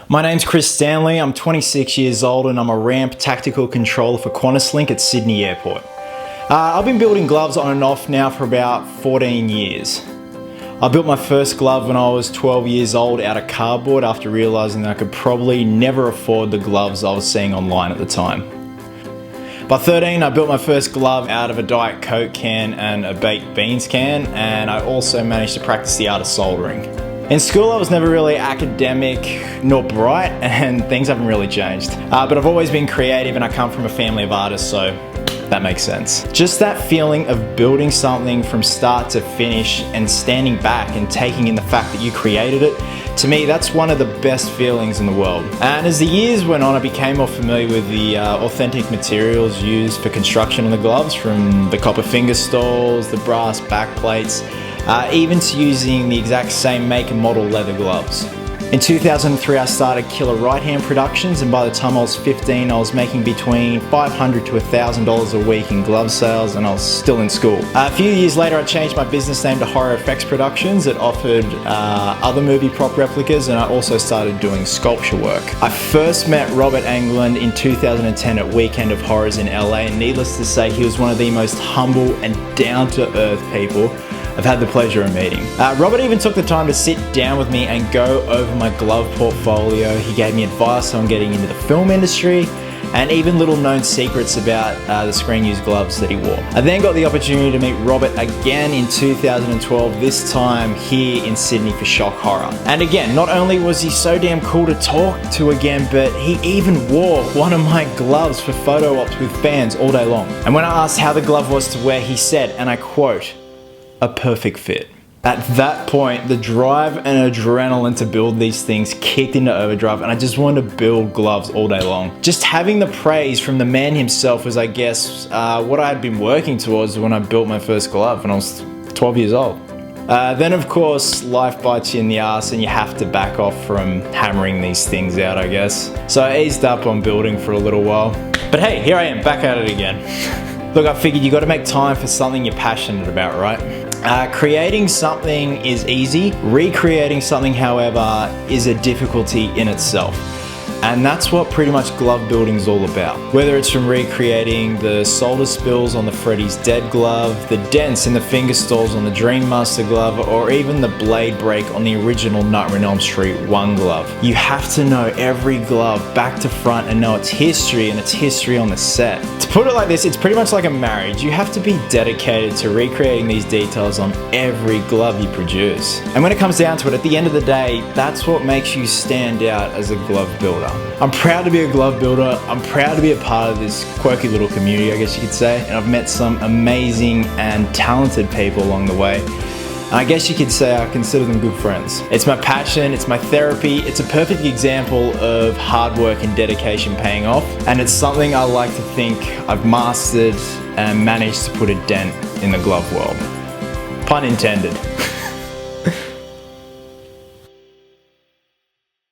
My name's Chris Stanley, I'm 26 years old and I'm a ramp tactical controller for QantasLink at Sydney Airport. I've been building gloves on and off now for about 14 years. I built my first glove when I was 12 years old out of cardboard after realising that I could probably never afford the gloves I was seeing online at the time. By 13, I built my first glove out of a Diet Coke can and a baked beans can, and I also managed to practice the art of soldering. In school, I was never really academic nor bright, and things haven't really changed. But I've always been creative and I come from a family of artists, so that makes sense. Just that feeling of building something from start to finish and standing back and taking in the fact that you created it, to me, that's one of the best feelings in the world. And as the years went on, I became more familiar with the authentic materials used for construction of the gloves, from the copper finger stalls, the brass back plates, even to using the exact same make and model leather gloves. In 2003, I started Killer Right Hand Productions, and by the time I was 15, I was making between $500 to $1,000 a week in glove sales, and I was still in school. A few years later, I changed my business name to Horror Effects Productions. It offered other movie prop replicas, and I also started doing sculpture work. I first met Robert Englund in 2010 at Weekend of Horrors in LA, and needless to say, he was one of the most humble and down-to-earth people I've had the pleasure of meeting. Robert even took the time to sit down with me and go over my glove portfolio. He gave me advice on getting into the film industry and even little known secrets about the screen-used gloves that he wore. I then got the opportunity to meet Robert again in 2012, this time here in Sydney for Shock Horror. And again, not only was he so damn cool to talk to again, but he even wore one of my gloves for photo ops with fans all day long. And when I asked how the glove was to wear, he said, and I quote, "A perfect fit." At that point, the drive and adrenaline to build these things kicked into overdrive, and I just wanted to build gloves all day long. Just having the praise from the man himself was, I guess, what I had been working towards when I built my first glove when I was 12 years old. Then of course, life bites you in the ass and you have to back off from hammering these things out, I guess. So I eased up on building for a little while. But hey, here I am, back at it again. Look, I figured you gotta make time for something you're passionate about, right? Creating something is easy. Recreating something, however, is a difficulty in itself. And that's what pretty much glove building is all about. Whether it's from recreating the solder spills on the Freddy's Dead glove, the dents in the finger stalls on the Dream Master glove, or even the blade break on the original Nightmare on Elm Street 1 glove. You have to know every glove back to front and know its history and its history on the set. To put it like this, it's pretty much like a marriage. You have to be dedicated to recreating these details on every glove you produce. And when it comes down to it, at the end of the day, that's what makes you stand out as a glove builder. I'm proud to be a glove builder. I'm proud to be a part of this quirky little community, I guess you could say. And I've met some amazing and talented people along the way. And I guess you could say I consider them good friends. It's my passion, it's my therapy, it's a perfect example of hard work and dedication paying off. And it's something I like to think I've mastered and managed to put a dent in the glove world. Pun intended.